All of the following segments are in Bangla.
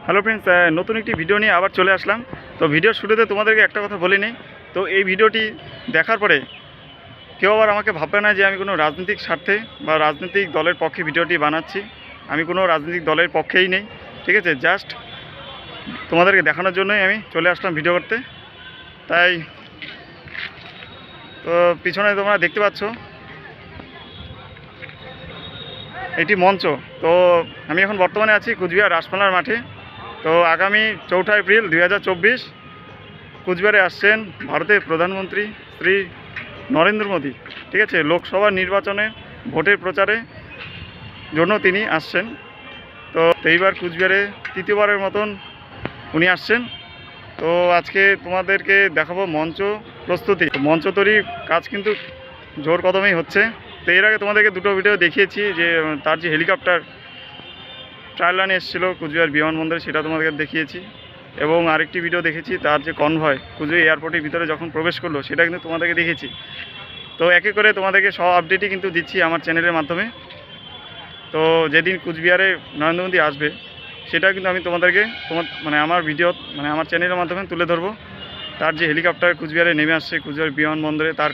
হ্যালো ফ্রেন্ডস, নতুন একটি ভিডিও নিয়ে আবার চলে আসলাম। তো ভিডিওর শুরুতে তোমাদেরকে একটা কথা বলে নিই। তো এই ভিডিওটি দেখার পরে কেউ আবার আমাকে ভাববে না যে আমি কোনো রাজনৈতিক স্বার্থে বা রাজনৈতিক দলের পক্ষে ভিডিওটি বানাচ্ছি। আমি কোনো রাজনৈতিক দলের পক্ষেই নেই, ঠিক আছে। জাস্ট তোমাদেরকে দেখানোর জন্যই আমি চলে আসলাম ভিডিও করতে। তাই তো পিছনে তোমরা দেখতে পাচ্ছ এটি মঞ্চ। তো আমি এখন বর্তমানে আছি কুচবিহার রাসমেলার মাঠে। তো আগামী 4 এপ্রিল 2024 কুচবিহারে আসছেন ভারতের প্রধানমন্ত্রী শ্রী নরেন্দ্র মোদী, ঠিক আছে। লোকসভা নির্বাচনে ভোটের প্রচারে জন্য তিনি আসছেন। তো এইবার কুচবিহারে তৃতীয়বারের মতন উনি আসছেন। তো আজকে তোমাদেরকে দেখাবো মঞ্চ প্রস্তুতি। মঞ্চ তৈরির কাজ কিন্তু জোর কদমেই হচ্ছে। তো এর আগে তোমাদেরকে দুটো ভিডিও দেখিয়েছি, যে তার যে হেলিকপ্টার ট্রায়াল রানে এসেছিলো কুচবিহার বিমানবন্দরে, সেটা তোমাদেরকে দেখিয়েছি। এবং আরেকটি ভিডিও দেখেছি তার যে কনভয় কুচবিহার এয়ারপোর্টের ভিতরে যখন প্রবেশ করলো, সেটা কিন্তু তোমাদেরকে দেখেছি। তো একে করে তোমাদেরকে সব আপডেটই কিন্তু দিচ্ছি আমার চ্যানেলের মাধ্যমে। তো যেদিন কুচবিহারে নরেন্দ্র মোদী আসবে, সেটা কিন্তু আমি তোমাদেরকে আমার ভিডিও আমার চ্যানেলের মাধ্যমে তুলে ধরবো। তার যে হেলিকপ্টার কুচবিহারে নেমে আসছে কুচবিহার বিমানবন্দরে, তার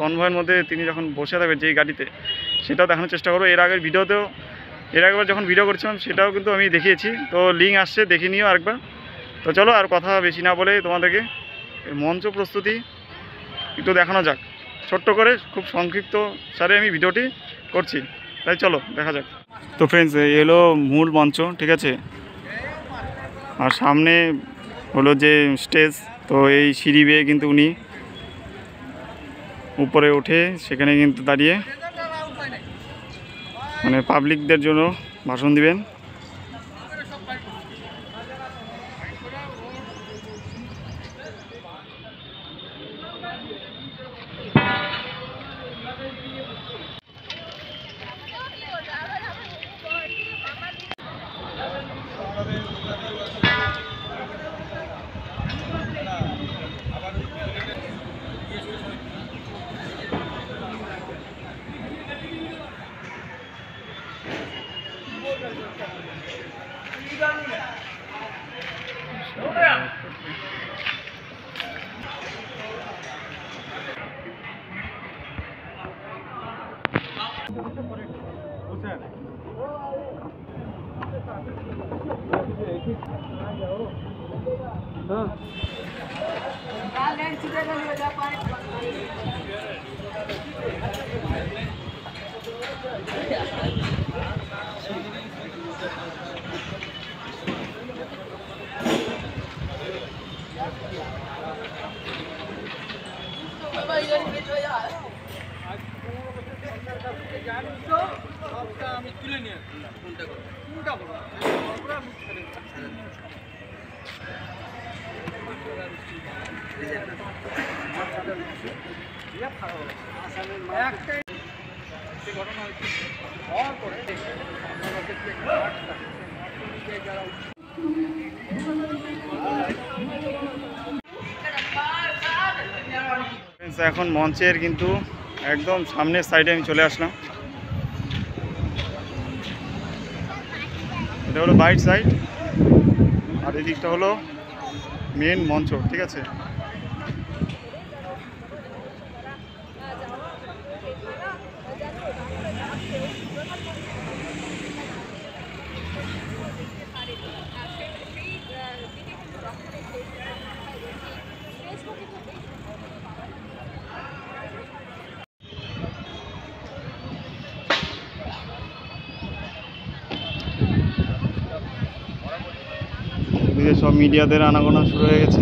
কনভয়ের মধ্যে তিনি যখন বসে থাকবেন যেই গাড়িতে, সেটাও দেখানোর চেষ্টা করবো। এর আগের যখন ভিডিও করছিলাম সেটাও কিন্তু আমি দেখিয়েছি। তো লিঙ্ক আসছে, দেখে নিও আরেকবার। তো চলো আর কথা বেশি না বলে তোমাদেরকে মঞ্চ প্রস্তুতি একটু দেখানো যাক। ছোট্ট করে খুব সংক্ষিপ্ত সারে আমি ভিডিওটি করছি, তাই চলো দেখা যাক। তো ফ্রেন্ডস, এই হলো মূল মঞ্চ, ঠিক আছে। আর সামনে হলো যে স্টেজ। তো এই সিঁড়ি বেয়ে কিন্তু উনি উপরে উঠে সেখানে কিন্তু দাঁড়িয়ে পাবলিকদের জন্য ভাষণ দিবেন। আমি তুলে নিয়ে কোনটা করবো ঘটনা হয়েছে হওয়ার পরে এখন মঞ্চের কিন্তু একদম সামনের সাইডে আমি চলে আসলাম। এটা হলো বাইট সাইড, আর এই দিকটা হলো মেন মঞ্চ, ঠিক আছে। এদিকে সব মিডিয়াদের আনাগোনা শুরু হয়ে গেছে।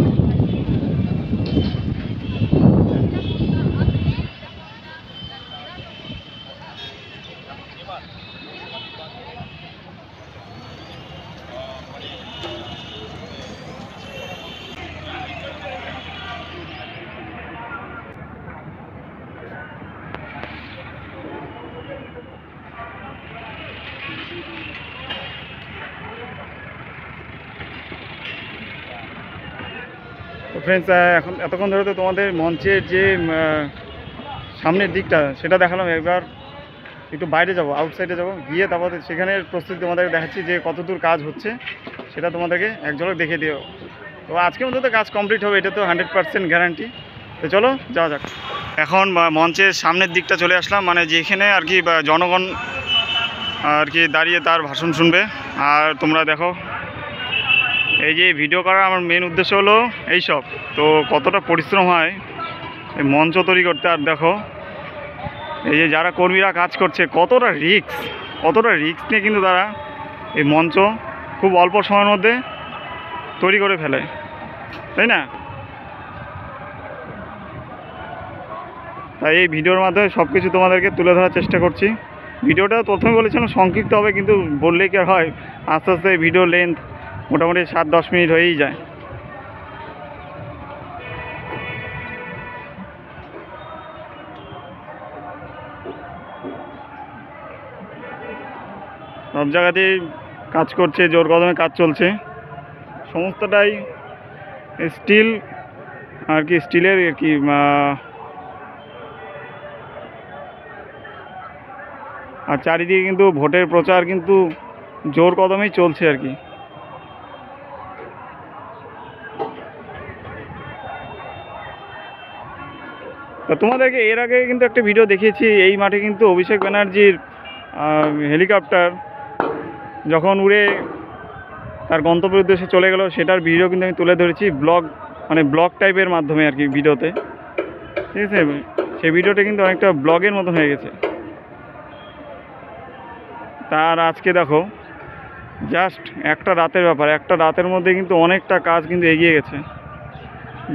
তো ফ্রেন্ডস, এতক্ষণ ধরে তো তোমাদের মঞ্চের যে সামনের দিকটা সেটা দেখালাম। এবার একটু বাইরে যাব, আউটসাইডে যাব, গিয়ে তারপর সেখানের প্রস্তুতি তোমাদের দেখাচ্ছি যে কতদূর কাজ হচ্ছে। সেটা তোমাদেরকে এক ঝলক দেখিয়ে দিও। তো আজকে মধ্যে তো কাজ কমপ্লিট হবে, এটা তো 100% গ্যারান্টি। তো চলো যাওয়া যাক। এখন মঞ্চের সামনের দিকটা চলে আসলাম, মানে যেখানে আর কি জনগণ আর কি দাঁড়িয়ে তার ভাষণ শুনবে। আর তোমরা দেখো, এই যে ভিডিও করার আমার মেন উদ্দেশ্য হলো এইসব। তো কতটা পরিশ্রম হয় এই মঞ্চ তৈরি করতে। আর দেখো এই যে যারা কর্মীরা কাজ করছে, কতটা রিস্ক নিয়ে কিন্তু তারা এই মঞ্চ খুব অল্প সময়ের মধ্যে তৈরি করে ফেলে, তাই না? তাই এই ভিডিওর মাধ্যমে সব কিছু তোমাদেরকে তুলে ধরার চেষ্টা করছি। ভিডিওটা প্রথমে বলেছিলাম সংক্ষিপ্ত হবে, কিন্তু বললেই কি আর হয়, আস্তে আস্তে এই ভিডিও লেন্থ মোটামুটি 7-10 মিনিট হয়েই যায়। সব জায়গাতেই কাজ করছে, জোর কদমে কাজ চলছে। সমস্তটাই স্টিল আর কি, স্টিলের আর কি। আর চারিদিকে কিন্তু ভোটের প্রচার কিন্তু জোর কদমেই চলছে আর কি। তা তোমাদেরকে এর আগে কিন্তু একটা ভিডিও দেখিয়েছি, এই মাঠে কিন্তু অভিষেক ব্যানার্জির হেলিকপ্টার যখন উড়ে তার গন্তব্যের উদ্দেশ্যে চলে গেল, সেটার ভিডিও কিন্তু আমি তুলে ধরেছি ব্লগ টাইপের মাধ্যমে আর কি, ভিডিওতে। ঠিক আছে, সেই ভিডিওটা কিন্তু অনেকটা ব্লগের মতন হয়ে গেছে। তার আজকে দেখো জাস্ট একটা রাতের ব্যাপার, একটা রাতের মধ্যে কিন্তু অনেকটা কাজ কিন্তু এগিয়ে গেছে।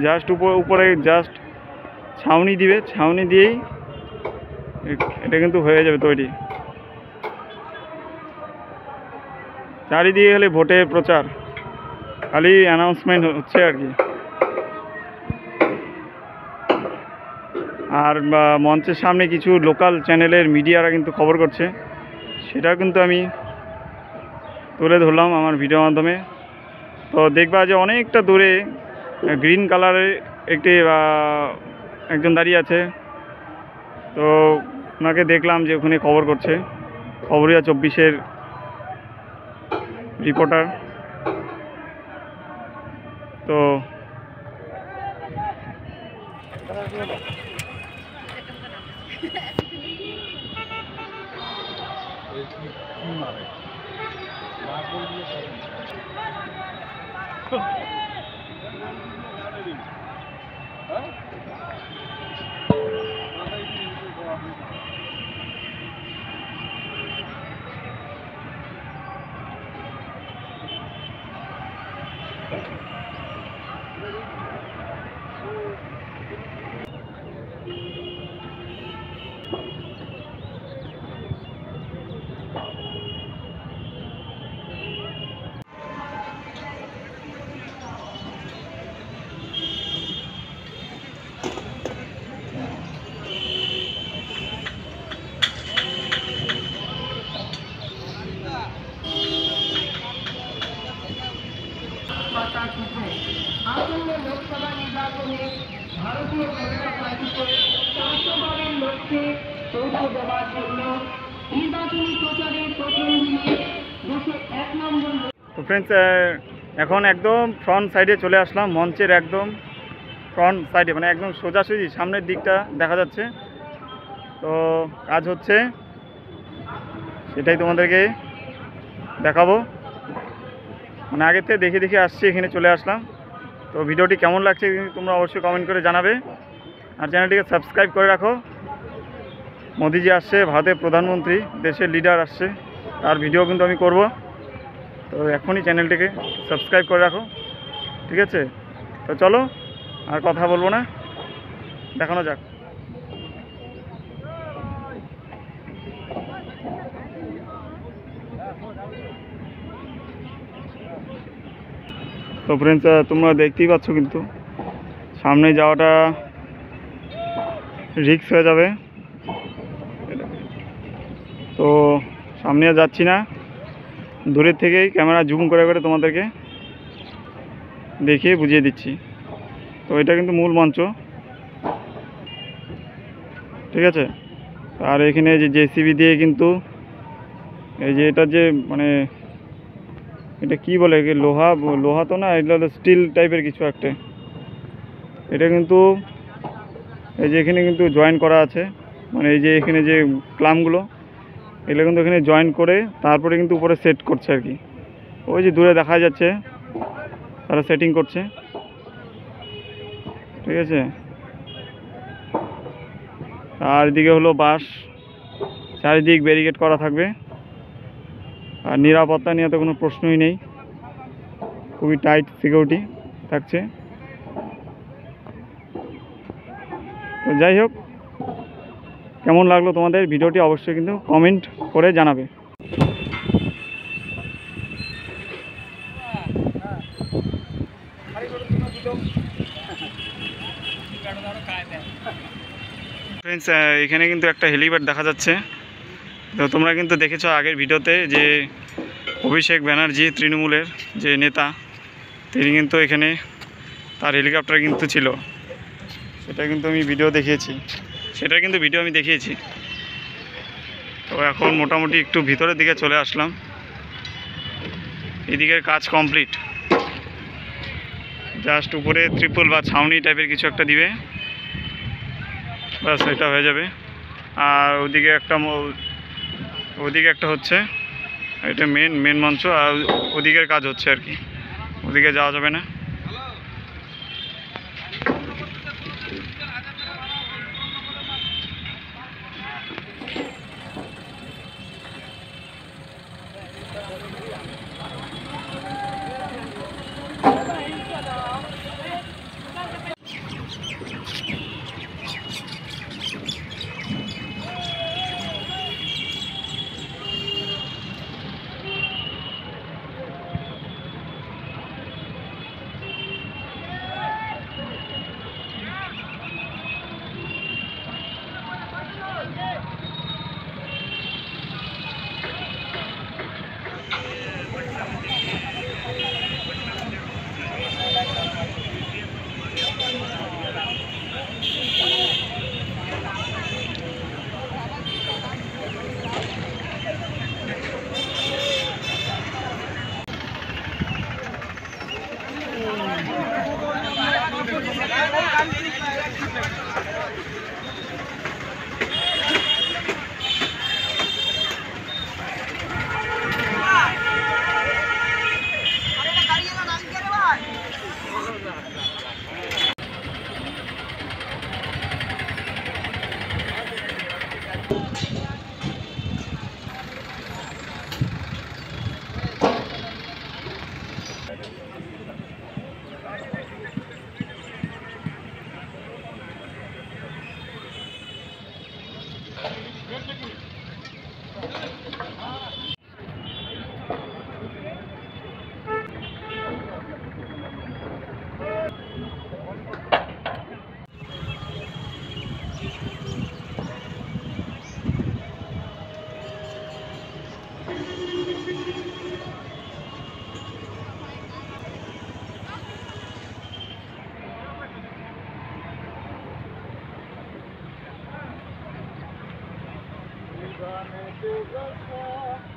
জাস্ট উপরে জাস্ট ছাউনি দিবে, ছাউনি দিয়েই এটা কিন্তু হয়ে যাবে তৈরি। চারিদিকে হলে ভোটের প্রচার, খালি অ্যানাউন্সমেন্ট হচ্ছে আর কি। আর মঞ্চের সামনে কিছু লোকাল চ্যানেলের মিডিয়ারা কিন্তু খবর করছে, সেটা কিন্তু আমি তুলে ধরলাম আমার ভিডিওর মাধ্যমে। তো দেখবা যে অনেকটা দূরে গ্রিন কালারের একজন দাঁড়িয়ে আছে। তো ওনাকে দেখলাম যে ওখানে খবর করছে, খবরিয়া 24-এর রিপোর্টার। তো আসন্ন লোকসভা নির্বাচনে ভারতীয় জনতা পার্টিকে 400 বারের লক্ষ্যে পৌঁছে দেওয়ার জন্য নির্বাচনী প্রচারের প্রথম দিনে দেশে 1 নম্বর। তো ফ্রেন্ডস, এখন একদম ফ্রন্ট সাইডে চলে আসলাম, মঞ্চের একদম ফ্রন্ট সাইডে, মানে একদম সোজাসুজি সামনের দিকটা দেখা যাচ্ছে। তো কাজ হচ্ছে, সেটাই তোমাদেরকে দেখাবো। মানে আগের থেকে দেখে দেখে আসছি, এখানে চলে আসলাম। তো ভিডিওটি কেমন লাগছে তোমরা অবশ্যই কমেন্ট করে জানাবে। আর চ্যানেলটিকে সাবস্ক্রাইব করে রাখো। মোদিজি আসছে, ভারতের প্রধানমন্ত্রী, দেশের লিডার আসছে, তার ভিডিও কিন্তু আমি করব। তো এখনই চ্যানেলটিকে সাবস্ক্রাইব করে রাখো, ঠিক আছে? তো চলো আর কথা বলবো না, দেখানো যাক। তো ফ্রেন্ডস, তোমরা দেখতেই পাচ্ছ কিন্তু সামনে যাওয়াটা রিস্ক হয়ে যাবে। তো সামনে আর যাচ্ছি না, দূরের থেকেই ক্যামেরা জুম করে করে তোমাদেরকে দেখিয়ে বুঝিয়ে দিচ্ছি। তো এটা কিন্তু মূল মঞ্চ, ঠিক আছে? আর এখানে যে জেসিবি দিয়ে কিন্তু এই যে এটা যে মানে এটা কি বলে কি লোহা লোহা তো না, এটা হলো স্টিল টাইপের কিছু একটা। এটা কিন্তু এই যে এখানে কিন্তু জয়েন করা আছে, মানে এই যে এখানে যে ক্লামগুলো এগুলো কিন্তু এখানে জয়েন করে তারপরে কিন্তু উপরে সেট করছে আর কি। ওই যে দূরে দেখা যাচ্ছে তারা সেটিং করছে, ঠিক আছে। আর এদিকে হলো বাঁশ, চারিদিক ব্যারিকেড করা থাকবে, আর নিরাপত্তা নিয়ে তো কোনো প্রশ্নই নেই, খুবই টাইট সিকিউরিটি থাকছে। তো যাই হোক, কেমন লাগলো তোমাদের ভিডিওটি অবশ্যই কিন্তু কমেন্ট করে জানাবে। ফ্রেন্ডস, এখানে কিন্তু একটা হেলিপ্যাড দেখা যাচ্ছে। তো তোমরা কিন্তু দেখেছো আগের ভিডিওতে যে অভিষেক ব্যানার্জি তৃণমূলের যে নেতা, তিনি কিন্তু এখানে তার হেলিকপ্টার কিন্তু ছিল, সেটা কিন্তু আমি ভিডিও দেখিয়েছি। তো এখন মোটামুটি একটু ভিতরের দিকে চলে আসলাম, এদিকের কাজ কমপ্লিট, জাস্ট উপরে ত্রিপল বা ছাউনি টাইপের কিছু একটা দিবে, ব্যাস এটা হয়ে যাবে। আর ওদিকে একটা হচ্ছে, এটা মেন মঞ্চ, আর ওদিকের কাজ হচ্ছে আর কি, ওদিকে যাওয়া যাবে না। Run,